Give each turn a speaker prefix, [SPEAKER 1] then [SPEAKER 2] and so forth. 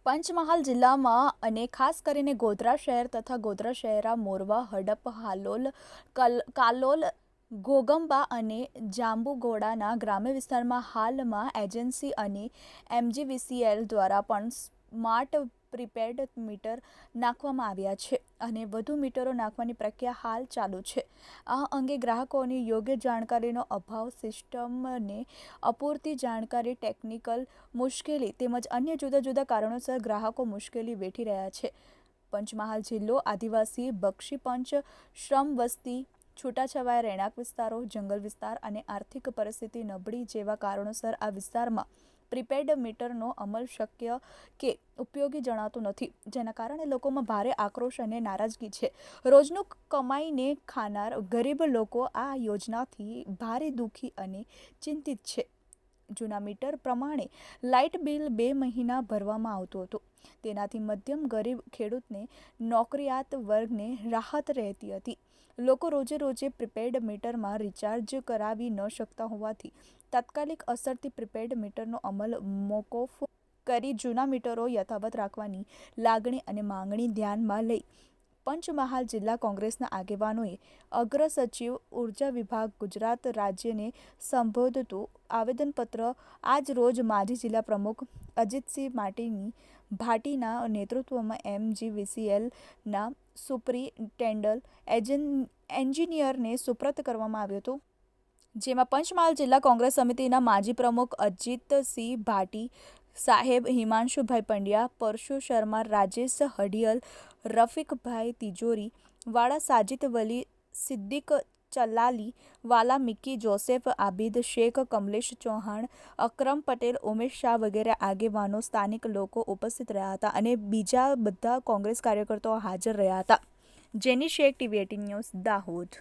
[SPEAKER 1] પંચમહાલ જિલ્લામાં અને ખાસ કરીને ગોધરા શહેર તથા ગોધરા શહેરા, મોરવા, હડપ, હાલોલ, કાલોલ, ઘોગંબા અને જાંબુઘોડાના ગ્રામ્ય વિસ્તારમાં હાલમાં એજન્સી અને એમજીવીસીએલ દ્વારા પણ સ્માર્ટ પ્રીપેડ મીટર નાખવામાં આવ્યા છે અને વધુ મીટરો નાખવાની પ્રક્રિયા હાલ ચાલુ છે. આ અંગે ગ્રાહકોની યોગ્ય જાણકારીનો અભાવ, સિસ્ટમને અપૂરતી જાણકારી, ટેકનિકલ મુશ્કેલી તેમજ અન્ય જુદા જુદા કારણોસર ગ્રાહકો મુશ્કેલી વેઠી રહ્યા છે. પંચમહાલ જિલ્લો આદિવાસી, બક્ષીપંચ, શ્રમ વસ્તી, છૂટાછવાયા રહેણાંક વિસ્તારો, જંગલ વિસ્તાર અને આર્થિક પરિસ્થિતિ નબળી જેવા કારણોસર આ વિસ્તારમાં પ્રીપેડ મીટરનો અમલ શક્ય કે ઉપયોગી જણાતું નથી, જેના કારણે લોકોમાં ભારે આક્રોશ અને નારાજગી છે. રોજનું કમાઈને ખાનાર ગરીબ લોકો આ યોજનાથી ભારે દુઃખી અને ચિંતિત છે. જૂના મીટર પ્રમાણે લાઇટ બિલ 2 મહિના ભરવામાં આવતું હતું. તેનાથી મધ્યમ ગરીબ ખેડૂતને, નોકરિયાત વર્ગને રાહત રહેતી હતી. લોકો રોજે રોજે પ્રીપેડ મીટરમાં રિચાર્જ કરાવી ન શકતા હોવાથી તાત્કાલિક અસરથી પ્રીપેડ મીટરનો અમલ મોકૂફ કરી જૂના મીટરો યથાવત રાખવાની લાગણી અને માંગણી ધ્યાનમાં લઈ પંચમહાલ જિલ્લા કોંગ્રેસના આગેવાનોએ અગ્ર સચિવ ઉર્જા વિભાગ ગુજરાત રાજ્યને સંબોધતું આવેદનપત્ર આજ રોજ માજી જિલ્લા પ્રમુખ અજીતસિંહ ભાટીના નેતૃત્વમાં એમજીવીસીએલના સુપ્રિન્ટેન્ડન્ટ એન્જિનિયરને સુપ્રત કરવામાં આવ્યું હતું, જેમાં પંચમહાલ જિલ્લા કોંગ્રેસ સમિતિના માજી પ્રમુખ અજીતસિંહ ભાટી સાહેબ, હિમાંશુભાઈ પંડ્યા, પરશુ શર્મા, રાજેશ હડિયલ, રફીકભાઈ તિજોરી વાળા, સાજિદ વલી, સિદ્દીક ચલાલી વાલા, મિકી જોસેફ, આબિદ શેખ, કમલેશ ચૌહાણ, અકરમ પટેલ, ઉમેશ શાહ વગેરે આગેવાનો, સ્થાનિક લોકો ઉપસ્થિત રહ્યા હતા અને બીજા બધા કોંગ્રેસ કાર્યકર્તાઓ હાજર રહ્યા હતા. જેની શેખ, TV18 ન્યૂઝ, દાહોદ.